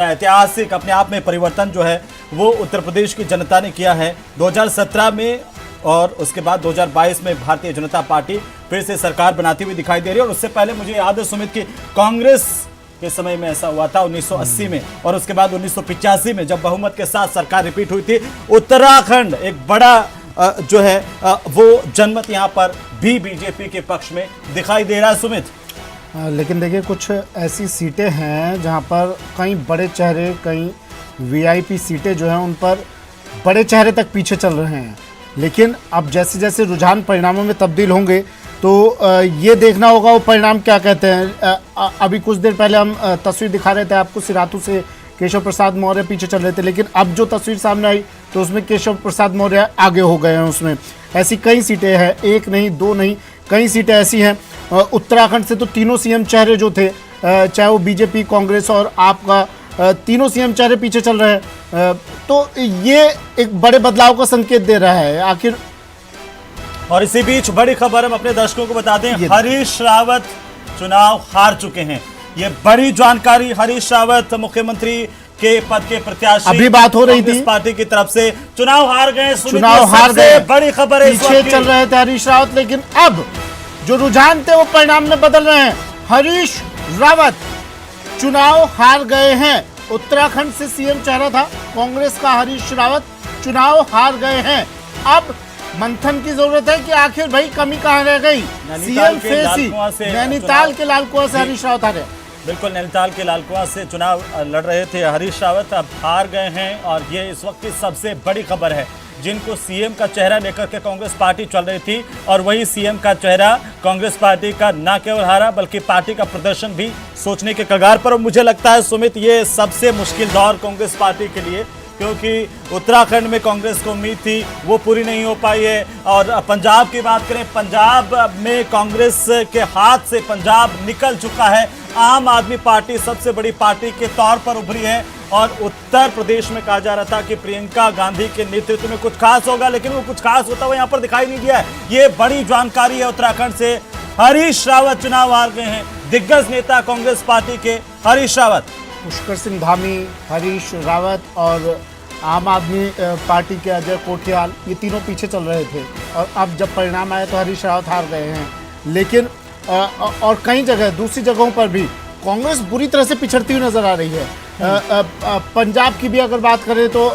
ऐतिहासिक अपने आप में परिवर्तन जो है वो उत्तर प्रदेश की जनता ने किया है 2017 में, और उसके बाद 2022 में भारतीय जनता पार्टी फिर से सरकार बनाती हुई दिखाई दे रही है। और उससे पहले मुझे याद है सुमित की कांग्रेस के समय में ऐसा हुआ था 1980 में, और उसके बाद 1985 में जब बहुमत के साथ सरकार रिपीट हुई थी। उत्तराखंड एक बड़ा जो है वो जनमत यहाँ पर भी बीजेपी के पक्ष में दिखाई दे रहा है सुमित। लेकिन देखिए कुछ ऐसी सीटें हैं जहां पर कई बड़े चेहरे, कई वीआईपी सीटें जो हैं उन पर बड़े चेहरे तक पीछे चल रहे हैं। लेकिन अब जैसे जैसे रुझान परिणामों में तब्दील होंगे तो ये देखना होगा वो परिणाम क्या कहते हैं। अभी कुछ देर पहले हम तस्वीर दिखा रहे थे आपको, सिराथू से केशव प्रसाद मौर्य पीछे चल रहे थे, लेकिन अब जो तस्वीर सामने आई तो उसमें केशव प्रसाद मौर्य आगे हो गए हैं। उसमें ऐसी कई सीटें हैं, एक नहीं दो नहीं, कई सीटें ऐसी हैं। उत्तराखंड से तो तीनों सीएम चेहरे जो थे, चाहे वो बीजेपी, कांग्रेस और आपका, तीनों सीएम चेहरे पीछे चल रहे हैं। तो ये एक बड़े बदलाव का संकेत दे रहा है आखिर। और इसी बीच बड़ी खबर हम अपने दर्शकों को बता दें, हरीश रावत चुनाव हार चुके हैं। ये बड़ी जानकारी, हरीश रावत मुख्यमंत्री के पद के प्रत्याशी, अभी बात हो रही थी, पार्टी की तरफ से चुनाव हार गए। चुनाव हार गए, बड़ी खबर है, पीछे चल रहे थे हरीश रावत, लेकिन अब जो रुझान थे वो परिणाम में बदल रहे हैं। हरीश रावत चुनाव हार गए हैं। उत्तराखंड से सीएम चेहरा था कांग्रेस का हरीश रावत, चुनाव हार गए हैं। अब मंथन की जरूरत है कि आखिर भाई कमी कहां रह गई। सीएम फेसी नैनीताल के लाल कुआं से हरीश रावत हारे। बिल्कुल, नैनीताल के लाल कुआं से चुनाव लड़ रहे थे हरीश रावत, अब हार गए हैं। और ये इस वक्त की सबसे बड़ी खबर है। जिनको सीएम का चेहरा लेकर के कांग्रेस पार्टी चल रही थी, और वही सीएम का चेहरा कांग्रेस पार्टी का न केवल हारा बल्कि पार्टी का प्रदर्शन भी सोचने के कगार पर। और मुझे लगता है सुमित ये सबसे मुश्किल दौर कांग्रेस पार्टी के लिए, क्योंकि उत्तराखंड में कांग्रेस को उम्मीद थी वो पूरी नहीं हो पाई है। और पंजाब की बात करें, पंजाब में कांग्रेस के हाथ से पंजाब निकल चुका है। आम आदमी पार्टी सबसे बड़ी पार्टी के तौर पर उभरी है। और उत्तर प्रदेश में कहा जा रहा था कि प्रियंका गांधी के नेतृत्व में कुछ खास होगा, लेकिन वो कुछ खास होता हुआ यहाँ पर दिखाई नहीं दिया है। ये बड़ी जानकारी है उत्तराखंड से। हरीश रावत चुनाव हार गए हैं। दिग्गज नेता कांग्रेस पार्टी के हरीश रावत, पुष्कर सिंह धामी, हरीश रावत और आम आदमी पार्टी के अजय कोठियाल, ये तीनों पीछे चल रहे थे। और अब जब परिणाम आए तो हरीश रावत हार गए हैं। लेकिन और कई जगह, दूसरी जगहों पर भी कांग्रेस बुरी तरह से पिछड़ती हुई नजर आ रही है। पंजाब की भी अगर बात करें तो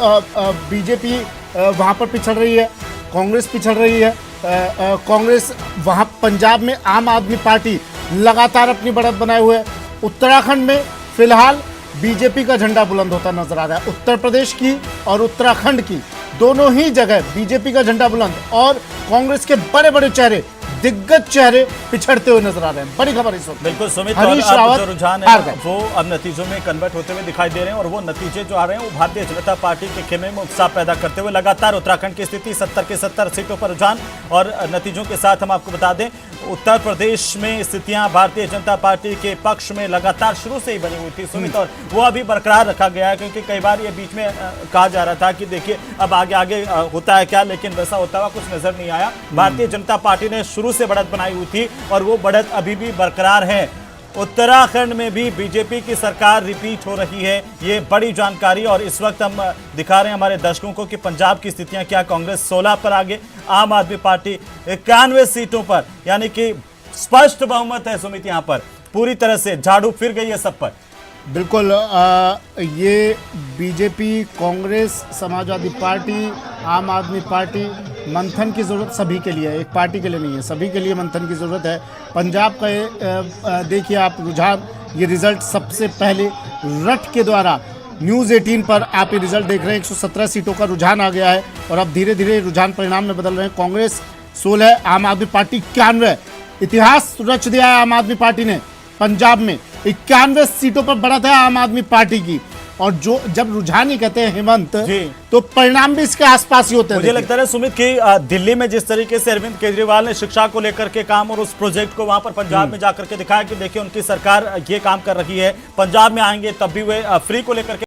बीजेपी वहाँ पर पिछड़ रही है, कांग्रेस पिछड़ रही है। कांग्रेस वहाँ, पंजाब में आम आदमी पार्टी लगातार अपनी बढ़त बनाए हुए है। उत्तराखंड में फिलहाल बीजेपी का झंडा बुलंद होता नजर आ रहा है। उत्तर प्रदेश की और उत्तराखंड की दोनों ही जगह बीजेपी का झंडा बुलंद, और कांग्रेस के बड़े बड़े चेहरे, दिग्गज चेहरे पिछड़ते हुए नजर आ रहे हैं। बड़ी खबर इस वक्त। बिल्कुल सुमित, हरीश रावत जो रुझान है वो अब नतीजों में कन्वर्ट होते हुए दिखाई दे रहे हैं। और वो नतीजे जो आ रहे हैं वो भारतीय जनता पार्टी के खेमे में उत्साह पैदा करते हुए लगातार उत्तराखंड की स्थिति 70 के 70 सीटों पर रुझान। और नतीजों के साथ हम आपको बता दें, उत्तर प्रदेश में स्थितियां भारतीय जनता पार्टी के पक्ष में लगातार शुरू से ही बनी हुई थी सुमित, और वो अभी बरकरार रखा गया है। क्योंकि कई बार ये बीच में कहा जा रहा था कि देखिए अब आगे होता है क्या, लेकिन वैसा होता हुआ कुछ नजर नहीं आया। भारतीय जनता पार्टी ने शुरू से बढ़त बनाई हुई थी और वो बढ़त अभी भी बरकरार है। उत्तराखंड में भी बीजेपी की सरकार रिपीट हो रही है, ये बड़ी जानकारी। और इस वक्त हम दिखा रहे हैं हमारे दर्शकों को कि पंजाब की स्थितियां क्या। कांग्रेस 16 पर आगे, आम आदमी पार्टी 91 सीटों पर, यानी कि स्पष्ट बहुमत है सुमित। यहां पर पूरी तरह से झाड़ू फिर गई है सब पर। बिल्कुल, ये बीजेपी, कांग्रेस, समाजवादी पार्टी, आम आदमी पार्टी, मंथन की ज़रूरत सभी के लिए है, एक पार्टी के लिए नहीं है, सभी के लिए मंथन की ज़रूरत है। पंजाब का ये देखिए आप रुझान, ये रिज़ल्ट सबसे पहले रट के द्वारा न्यूज़ 18 पर आप ये रिज़ल्ट देख रहे हैं। 117 सीटों का रुझान आ गया है और अब धीरे धीरे रुझान परिणाम में बदल रहे हैं। कांग्रेस 16, आम आदमी पार्टी 91। इतिहास रच दिया है आम आदमी पार्टी ने। पंजाब में 91 सीटों पर बढ़त है आम आदमी पार्टी की। और जो जब रुझान ही कहते हैं हेमंत, तो परिणाम भी इसके आसपास ही होते हैं। मुझे लगता है सुमित कि दिल्ली में जिस तरीके से अरविंद केजरीवाल ने शिक्षा को लेकर के काम और उस प्रोजेक्ट को वहां पर पंजाब में जाकर के दिखाया कि देखिए उनकी सरकार ये काम कर रही है, पंजाब में आएंगे तब भी वे फ्री को लेकर के